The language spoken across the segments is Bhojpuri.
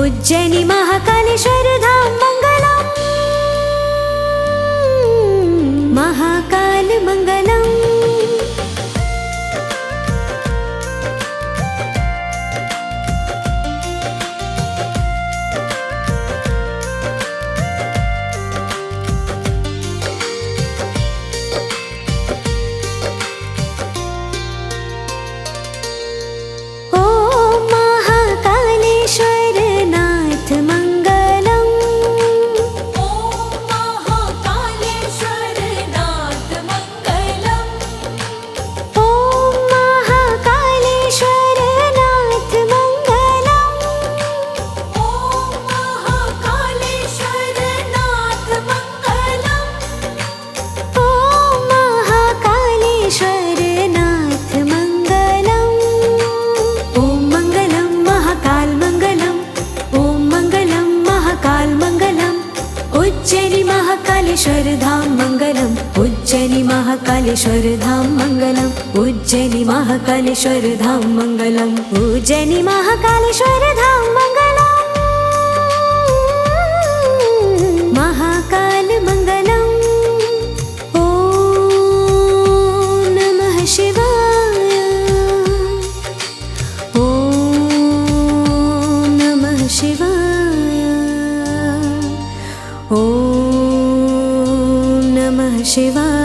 उज्जैनी महाकालेश्वर धाम मंगलम, महाकाल मंगलम। उज्जैनी महाकालेश्वर धाम मंगलम, उज्जैनी महाकालेश्वर धाम मंगलम, उज्जैनी महाकालेश्वर धाम मंगलम, उज्जैनी महाकालेश्वर धाम मंगलम, महाकाल मंगलम। ओम नमः शिवाय, ओम नमः शिवाय, ओम नमः शिवाय।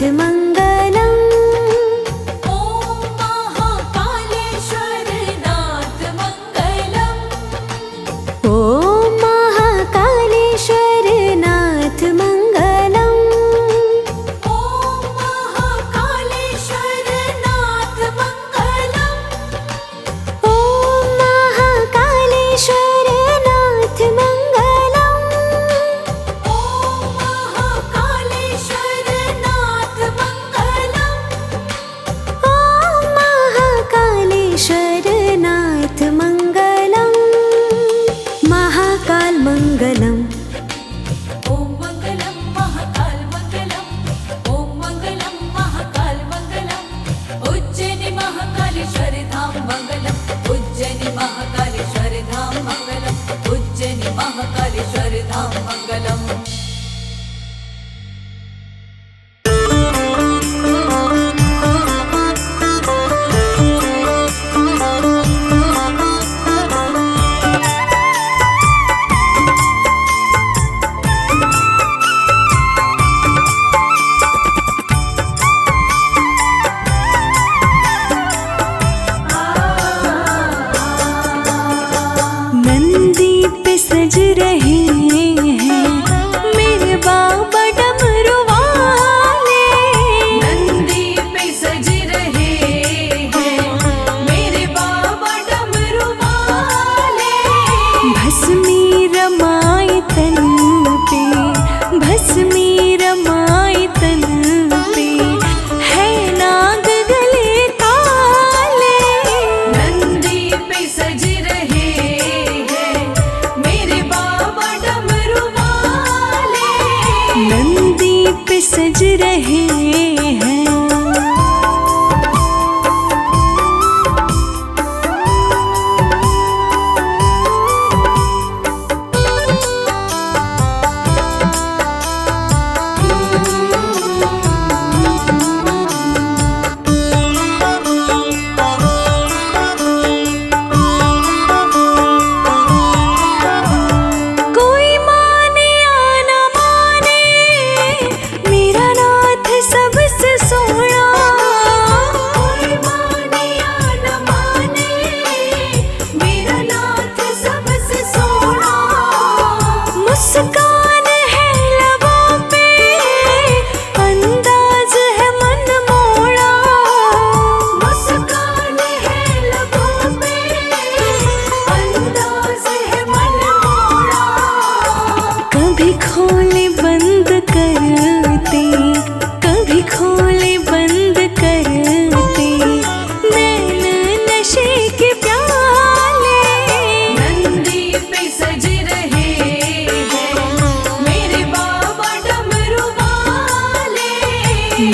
मङ्गलम् ॐ महाकालेश्वरनाथ मङ्गलम् ॐ महाकालेश्वरनाथ मङ्गलम् ॐ महाकालेश्वरनाथ मङ्गलम् ॐ महाकालेश्वरनाथ मङ्गलम् ॐ महाकालेश्वरनाथ मङ्गलम् महाकाल मङ्गलम् ॐ मङ्गलं महाकाल मङ्गलम् ॐ मङ्गलं महाकाल मङ्गलम् उज्जैनी महाकालेश्वर धाम मङ्गलम् उज्जैनी महाकालेश्वर धाम मङ्गलम् उज्जैनी महाकालेश्वर धाम मङ्गलम् नंदी पे सज रहे हैं मेरे बाबा डमरू वाले नंदी पे सज रहे हैं मेरे बाबा डमरू वाले भस्मी रमाए तन पे भस्मी रमाए तन पे है नाग गले काले नंदी पे सज रहे हैं मेरे बाबा डमरू वाले नंदी पे सज रहे हैं कोई माने या न माने मेरा नाथ सबसे सोना कोई माने या न माने मेरा नाथ सबसे सोना मुस्कान है लबों पे अंदाज है मन मोड़ा मुस्कान है लबों पे अंदाज है मन मोड़ा कभी खोले बंद करते कभी खोले बंद करते नैन नशे के प्याले नंदी पे सज रहे हैं मेरे बाबा डमरू वाले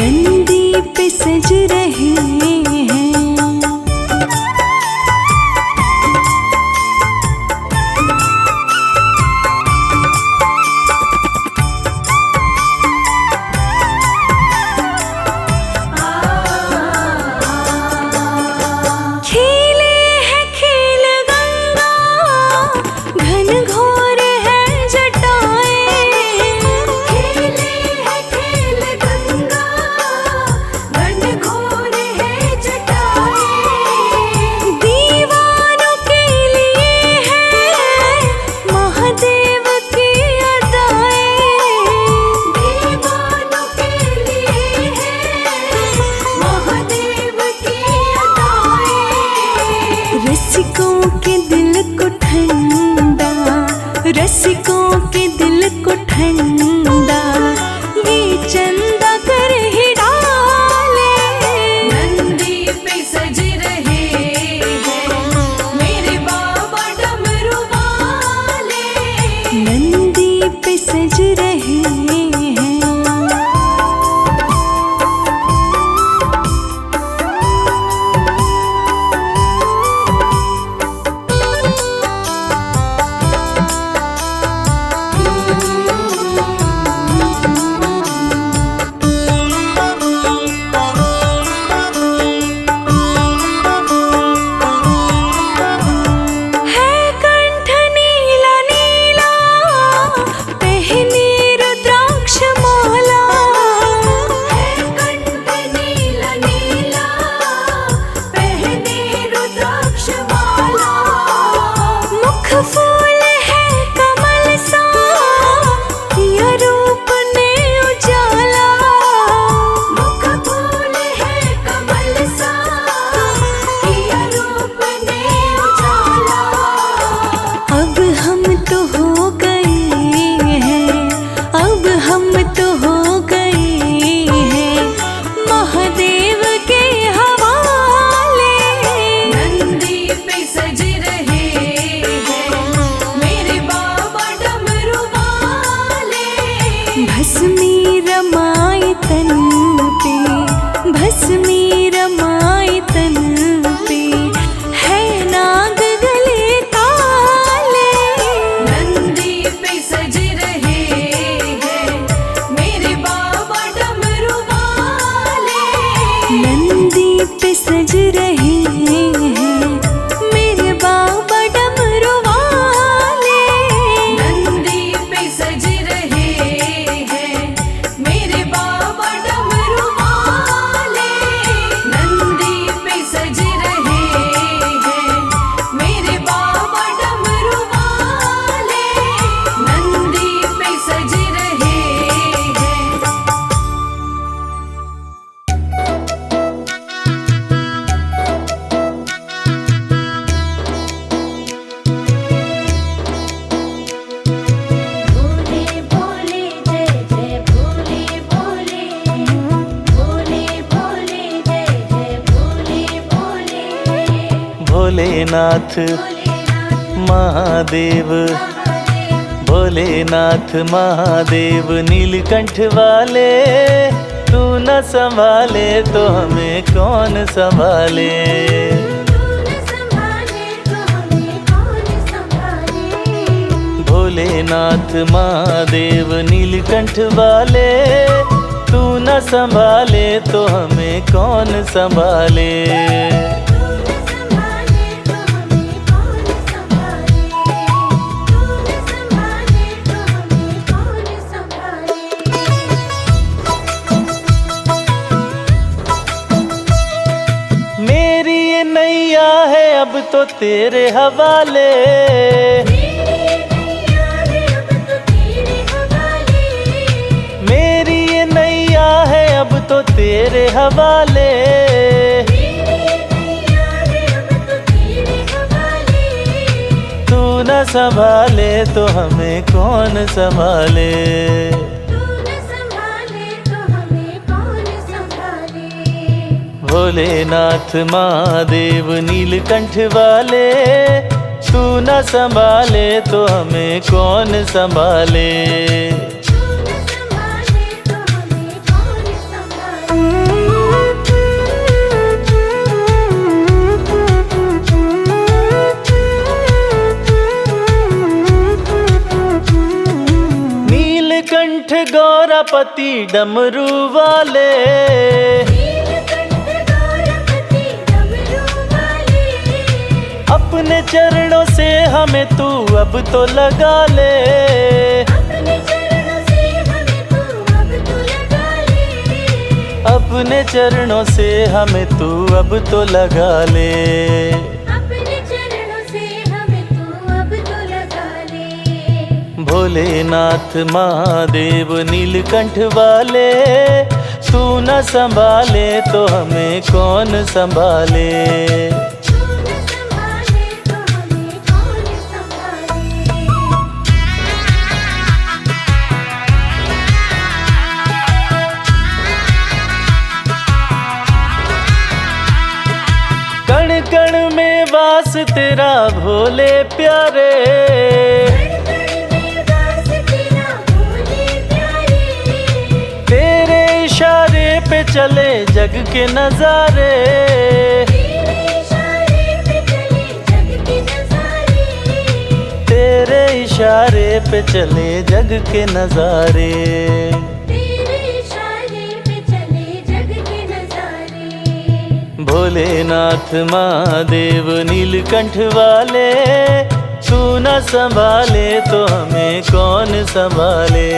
नंदी पे सज रहे हैं खेले है खेल गंगा घन घोर है जटाएं खेले है खेल गंगा घन घोर है जटाएं दीवानों के लिए है महादेव की अदाएं दीवानों के लिए है महादेव की अदाएं रसिकों के दिल को ठंडा रसिकों के दिल को ठंडा ये चंदा कर ही डाले नंदी पे सज रहे हैं मेरे बाबा डमरू वाले नंदी पे सज रहे हैं हम तो हो गए हैं महादेव के हवाले। नंदी पे सज रहे हैं मेरे बाबा डमरू वाले। भस्मी रमाए तन पे, भस्मी रमाए तन पे, है नाग गले काले। नंदी पे सज रहे हैं मेरे बाबा डमरू वाले। नंदी पे सज रहे हैं मेरे बाबा डमरू वाले। नंदी पे सज रहे हैं मेरे बाबा डमरू वाले। नंदी पे सज रहे हैं मेरे बाबा डमरू वाले। नंदी पे सज रहे हैं। भोले भोले जय जय भोले भोले। भोले भोले जय जय भोले भोले। भोलेनाथ महादेव, भोलेनाथ महादेव नीलकंठ वाले। तू न संभाले तो हमें कौन संभाले। भोलेनाथ महादेव नीलकंठ वाले। तू न संभाले तो हमें कौन संभाले। मेरी ये नैया है अब तो तेरे हवाले। मेरी ये नैया है अब तो तेरे हवाले। तू न संभाले तो हमें कौन संभाले। भोलेनाथ महादेव नीलकंठ वाले। तू न संभाले तो हमें कौन संभाले। नीलकंठ गौरापति डमरू वाले। अपने चरणों से हमें तू अब तो लगा ले। अपने चरणों से हमें तू अब तो लगा ले। भोलेनाथ महादेव नीलकंठ वाले। तू न संभाले तो हमें कौन संभाले। कण कण में वास तेरा भोले प्यारे। तेरे इशारे पे चले जग के नजारे। तेरे इशारे पे चले जग के नजारे। भोलेनाथ महादेव नीलकंठ वाले। तू न संभाले तो हमें कौन संभाले।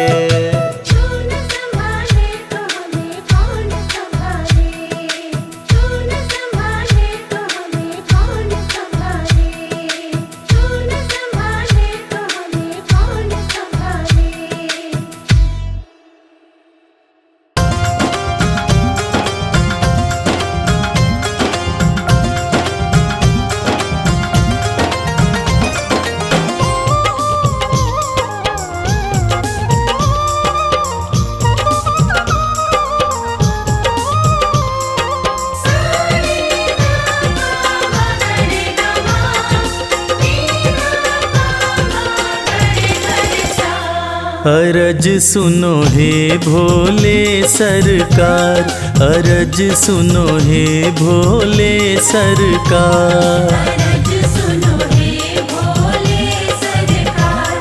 अरज सुनो हे भोले सरकार, अरज सुनो हे भोले सरकार। अरज सुनो हे भोले सरकार,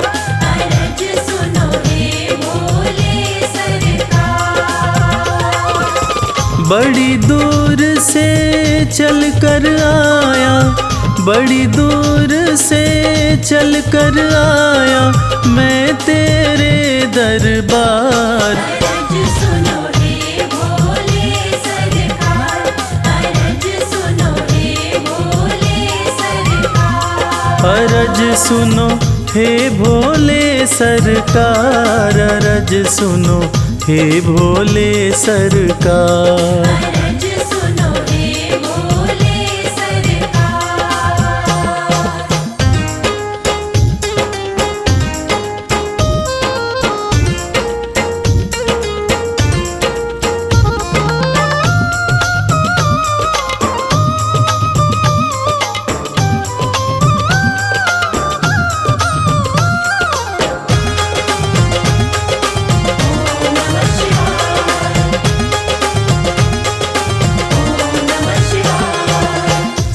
अरज सुनो हे भोले सरकार। बड़ी दूर से चल कर आया, बड़ी दूर से चल कर आया मैं तेरे दरबार। अरज सुनो हे भोले सरकार, अरज सुनो हे भोले सरकार। अरज सुनो हे भोले सरकार, अरज सुनो हे भोले सरकार। अरज सुनो हे भोले सरकार।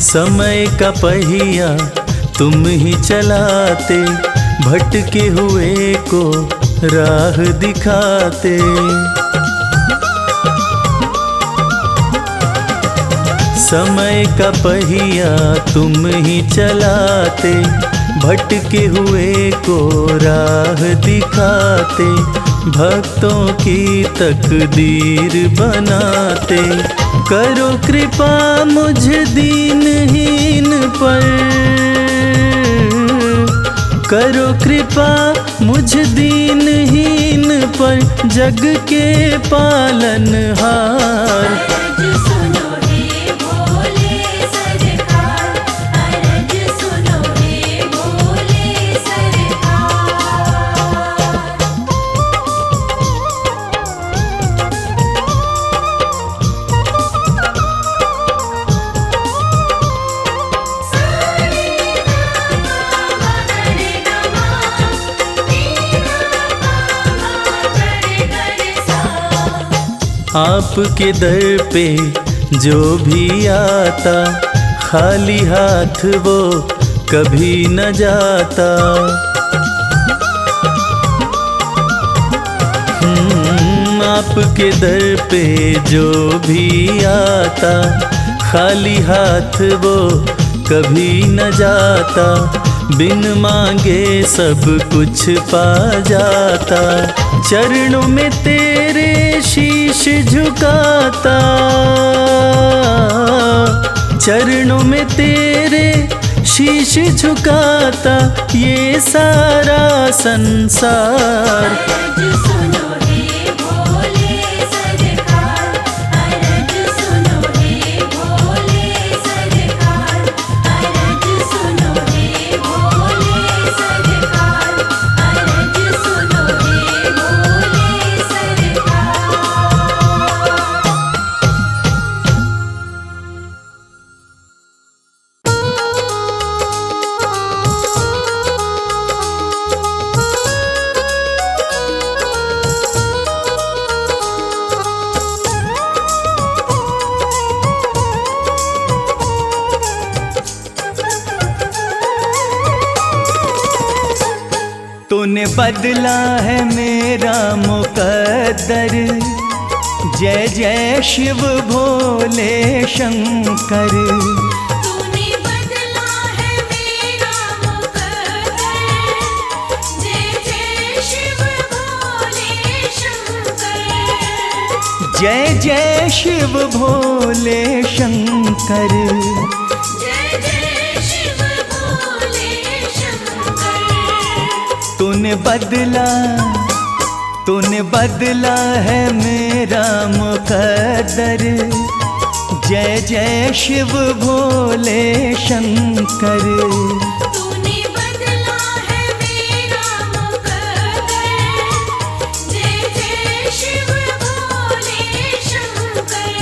समय का पहिया तुम ही चलाते, भटके हुए को राह दिखाते। समय का पहिया तुम ही चलाते, भटके हुए को राह दिखाते। भक्तों की तकदीर बनाते, करो कृपा मुझ दीनहीन पर, करो कृपा मुझ दीनहीन पर जग के पालनहार। अरज सुनो हे भोले सरकार, अरज सुनो हे भोले सरकार। आपके दर पे जो भी आता, खाली हाथ वो कभी न जाता। आपके दर पे जो भी आता, खाली हाथ वो कभी न जाता। बिन मांगे सब कुछ पा जाता, चरणों में तेरे शीश झुकाता, चरणों में तेरे शीश झुकाता ये सारा संसार। अरज सुनो हे भोले सरकार, अरज सुनो हे भोले सरकार। अरज सुनो हे भोले सरकार, अरज सुनो हे भोले सरकार। तूने बदला है मेरा मुकद्दर, जय जय शिव भोले शंकर। तूने बदला है मेरा मुकद्दर, जय जय शिव भोले शंकर। जय जय शिव भोले शंकर। जय जय शिव भोले शंकर। तूने बदला है मेरा मुकद्दर, जय जय शिव भोले शंकर। तूने बदला है मेरा मुकद्दर, जय जय शिव भोले शंकर।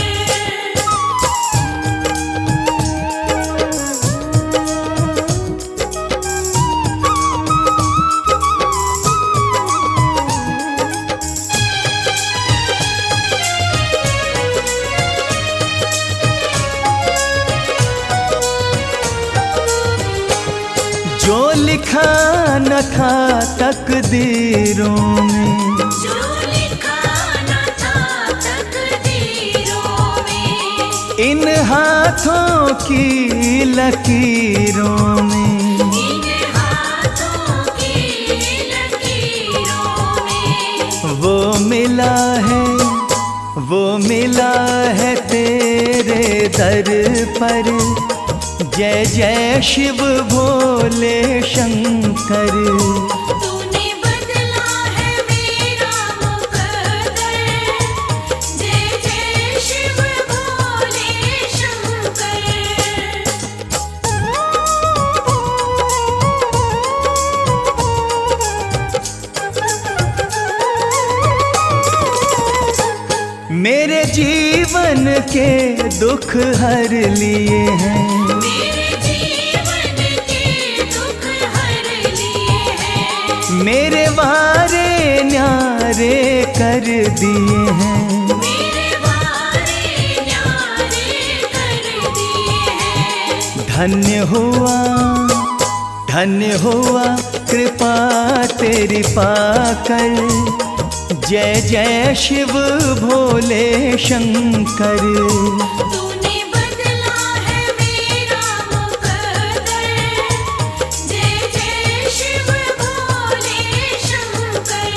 लिखा न था तकदीरों में, जो लिखा न था तकदीरों में, इन हाथों की लकीरों में, इन हाथों की लकीरों में, वो मिला है तेरे दर पर। जय जय शिव भोले शंकर। तूने बदला है मेरा मुकद्दर, जय जय शिव भोले शंकर। मेरे जीवन के दुख हर लिए हैं, मेरे जीवन के दुख हर लिए हैं, मेरे वारे न्यारे कर दिए हैं। मेरे वारे न्यारे कर दिए हैं। धन्य हुआ कृपा तेरी पाकर। जय जय शिव भोले शंकर। तूने बदला है मेरा मुकद्दर, जय जय शिव भोले शंकर।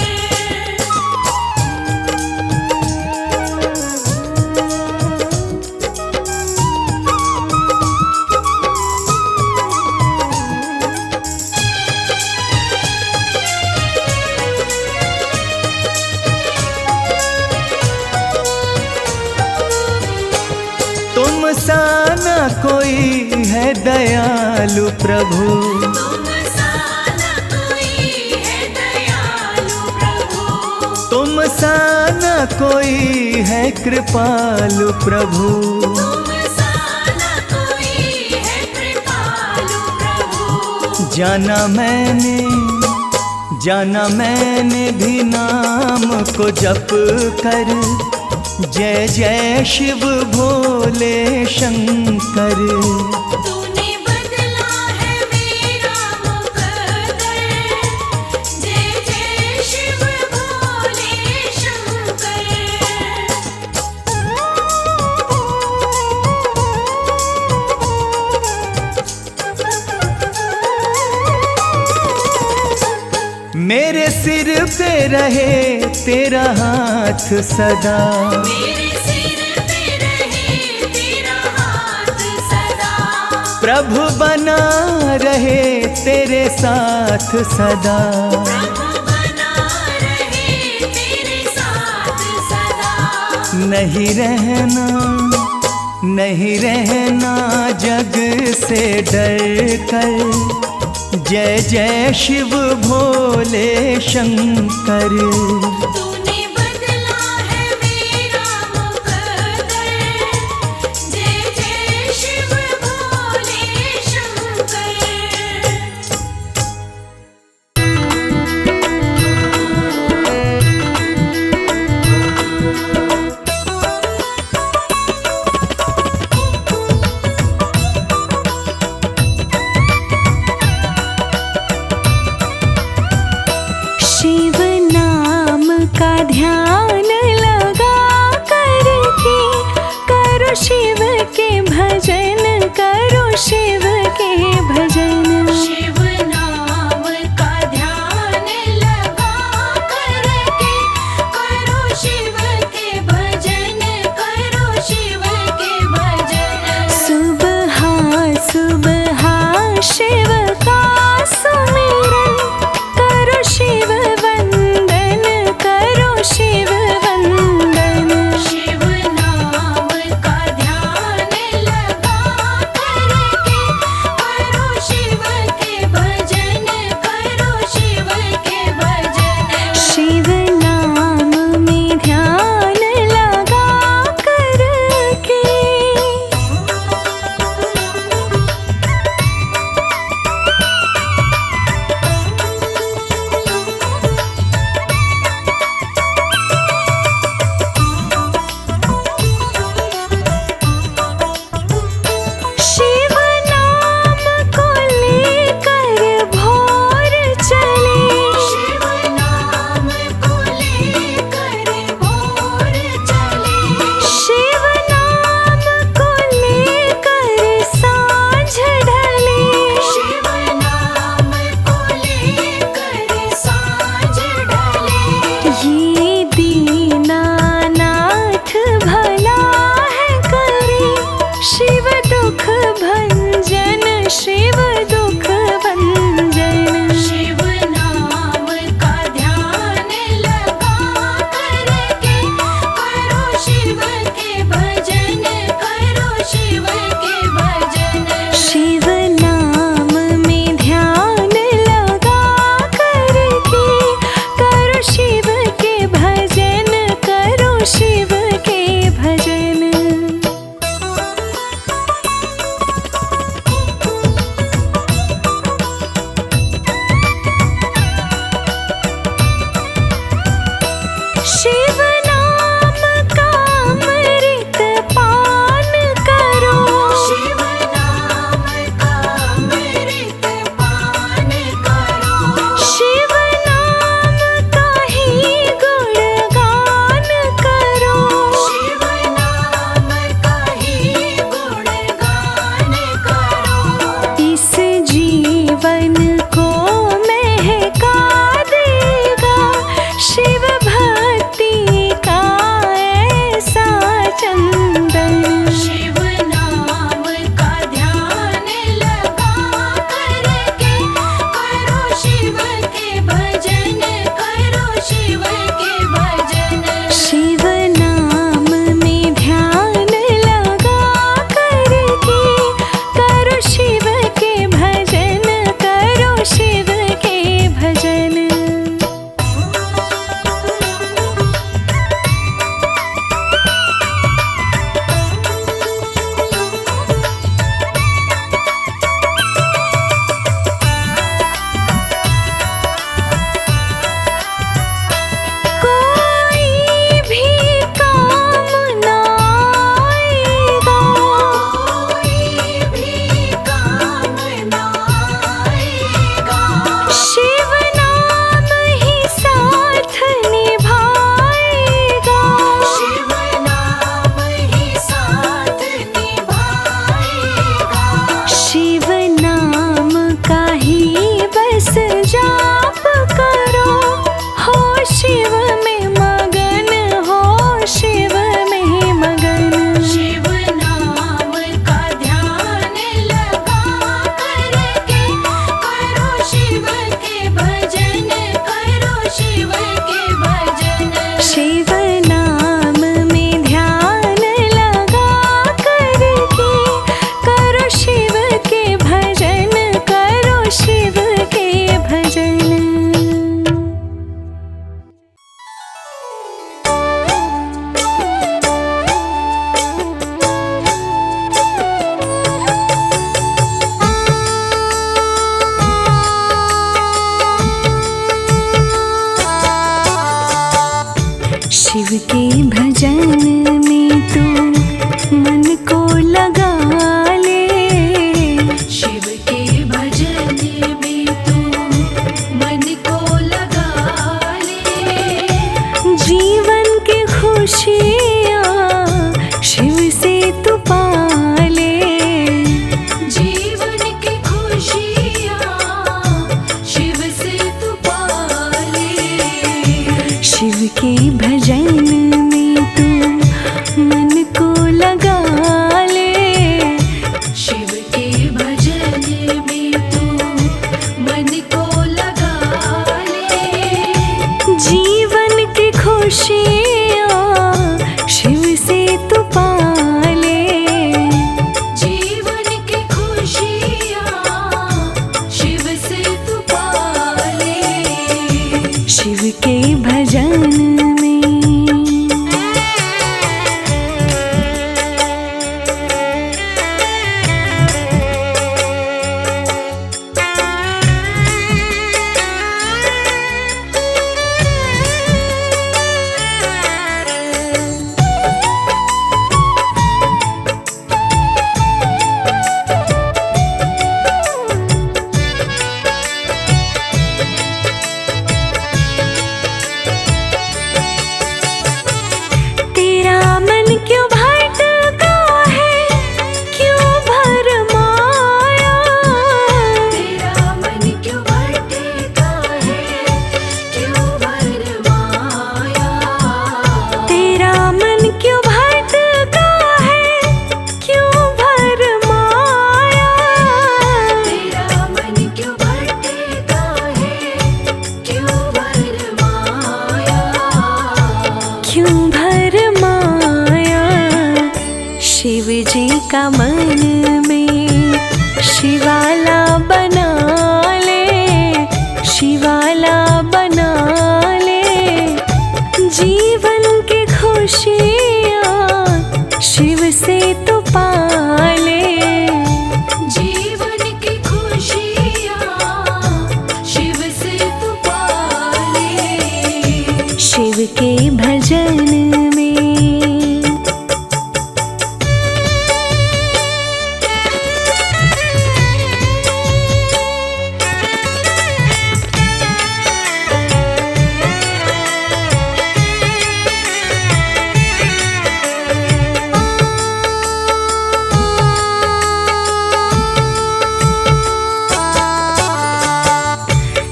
तुम सा न कोई है दयालु प्रभु, तुम सा न कोई है दयालु प्रभु, तुम सा न कोई है कृपालु प्रभु। तुम सा न कोई है कृपालु प्रभु। जाना मैंने भी नाम को जप कर। जय जय शिव भोले शंकर। तूने बदला है मेरा मुकद्दर, जय जय शिव भोले शंकर। मेरे सिर पे रहे तेरा हाथ सदा, मेरे सिर पे रहे तेरा हाथ सदा, प्रभु बना रहे तेरे साथ सदा। प्रभु बना रहे तेरे साथ सदा। नहीं रहना जग से डर कर। जय जय शिव भोले शंकर। तूने बदला है मेरा मुकद्दर, जय जय शिव भोले शंकर। शिव नाम का ध्यान लगा करके करो शिव के भजन, करो शिव के भजन। शिव नाम का ध्यान लगा करके करो शिव के भजन, करो शिव के भजन। सुबह सुबह शिव का सुमिरन, करो शिव वंदन, करो शिव वंदन। शिव नाम का ध्यान लगा करके करो शिव के भजन, करो शिव के भजन। शिव नाम में ध्यान शिव नाम का अमृत पान करो, शिव नाम का अमृत पान करो, शिव नाम का ही गुणगान करो, शिव नाम का ही गुणगान करो। इस जीवन को महका देगा शिव भक्ति का ऐसा चंदन। शिव नाम का ध्यान लगा करके करो शिव के भजन, करो शिव के भजन। शिव नाम में ध्यान लगा करके करो शिव के भजन, करो शिव के भजन। कोई भी काम ना आएगा, कोई भी काम ना आएगा, शिव नाम ही साथ निभाएगा, शिव नाम ही साथ निभाएगा। शिव नाम का ही बस जाप करो, हो शिव में मगन, हो शिव में मगन। शिव नाम का ध्यान लगा करके करो शिव के भजन, करो शिव के भजन। शिव नाम में ध्यान लगा करके करो शिव के भजन, करो शिव के भजन। शिव के भजन में तू मन को लगा ले, शिव के भजन में तू मन को लगा ले, जीवन की खुशियाँ शिव से तू पा ले, जीवन की खुशियाँ शिव से तू पा ले। शिव के भजन में तू मन को लगा ले, शिव के भजन में तू मन को लगा ले, जीवन की खुशियाँ शिव से तू पा ले, जीवन की खुशियाँ शिव से तू पा ले। शिव के भजन में। का मन में शिवाला बना ले, शिवाला बना ले। जीवन की खुशियाँ शिव से तो पा ले, जीवन की खुशियाँ शिव से तू पा ले। शिव के भजन भजन में।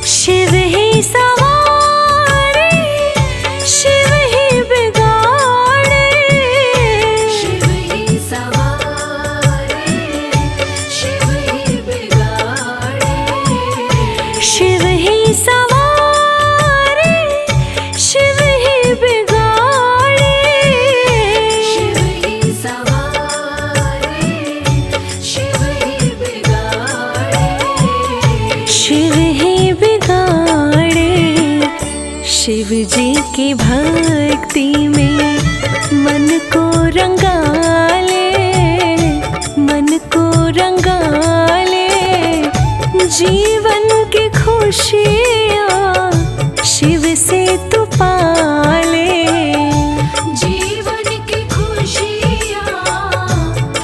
शिव ही सवारे, शिव ही बिगाड़े, शिव ही सवारे, शिव ही बिगाड़े, शिव ही सवारे, शिव ही बिगाड़े, शिव ही सवारे, शिव ही बिगाड़े, शिव ही बिगाड़े। शिव जी की भक्ति में मन को रंगा ले, मन को रंगा ले। जीवन की खुशियाँ शिव से तू पाले। जीवन की खुशियाँ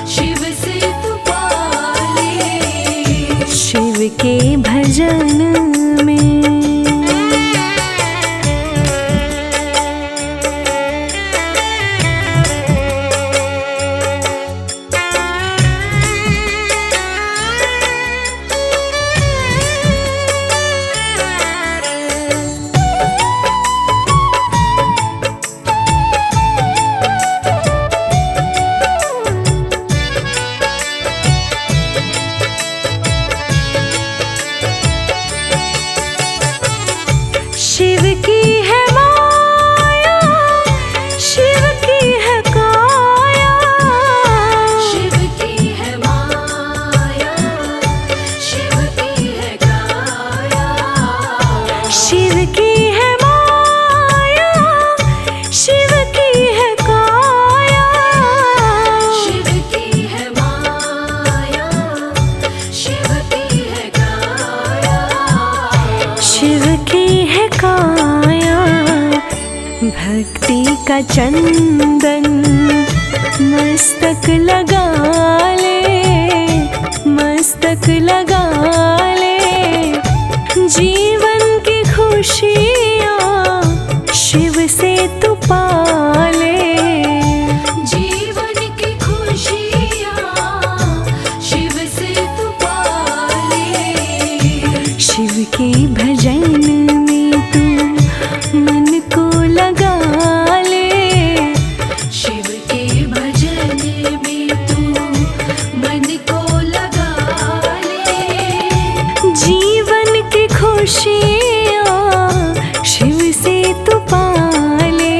शिव से तू पाले। शिव के भजन में। शिव की है माया, शिव की है काया, शिव की है माया, शिव की है काया, शिव की है माया, शिव की है काया, शिव की है माया, शिव की है काया, शिव की है काया। भक्ति का चंदन मस्तक लगा ले, मस्तक लगा ले। जीवन की खुशियाँ शिव से तू पाले। जीवन की खुशियाँ शिव से तू पाले। शिव के भजन में तू मन को लगा ले। शिव के भजन में तू मन को लगा ले। जीवन की खुशियाँ शिव से तू पाले।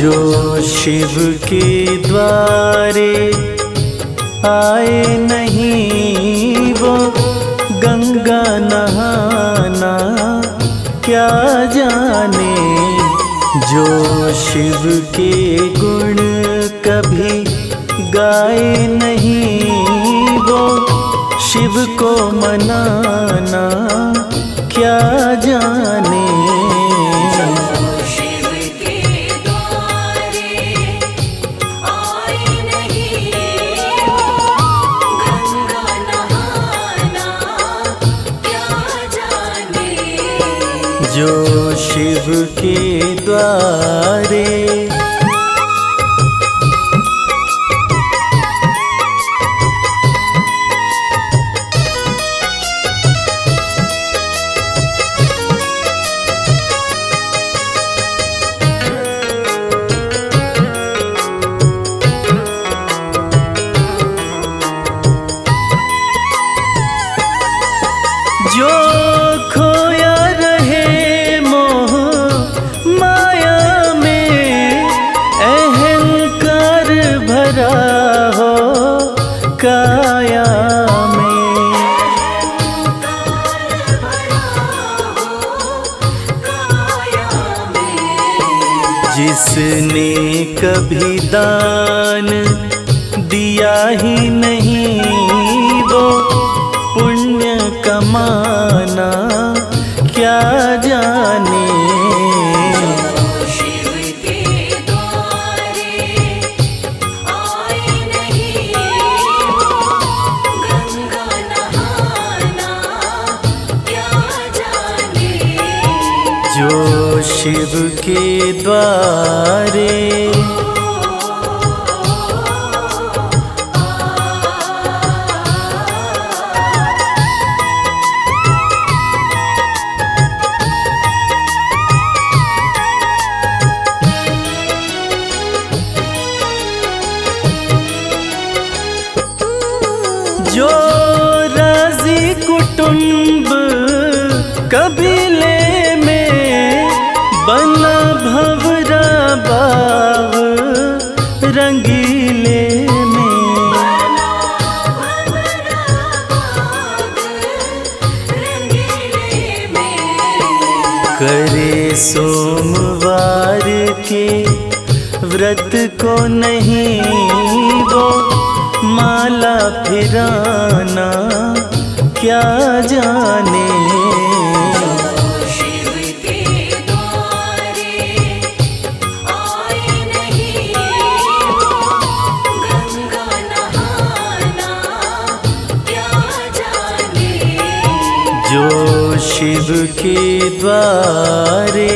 जो शिव के द्वारे आए नहीं वो गंगा नहाना क्या जाने। जो शिव के गुण कभी गाए नहीं वो शिव को मनाना क्या जाने। शिव के द्वारे आए नहीं वो गंगा नहाना क्या जाने। जो शिव के द्वारे जो खोया रहे मोह माया में, अहंकार भरा हो काया में। जिसने कभी दान दिया ही नहीं वो पुण्य कमाना क्या जाने। शिव के द्वारे आए नहीं वो गंगा नहाना क्या जाने। जो शिव के द्वारे जो राजी कुटुंब कबीले में बना भंवरा बाव रंगीले में। करे सोमवार के व्रत को नहीं वो माला फिराना क्या जाने। शिव के द्वारे आए नहीं वो गंगा नहाना क्या जाने। जो शिव के द्वारे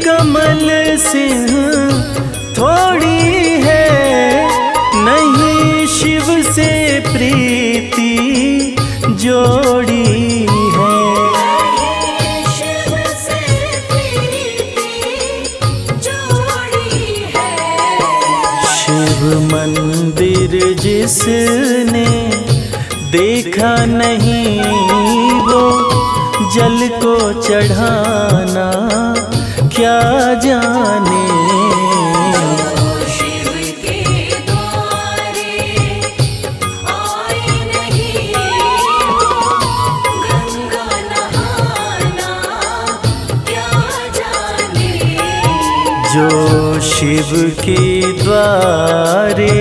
कमल सिंह थोड़ी है नहीं शिव से प्रीति जोड़ी है। शिव से प्रीति जोड़ी है। शिव मंदिर जिसने देखा नहीं वो जल को चढ़ाना क्या जाने। शिव के द्वारे आए नहीं वो गंगा नहाना क्या जाने। जो शिव के द्वारे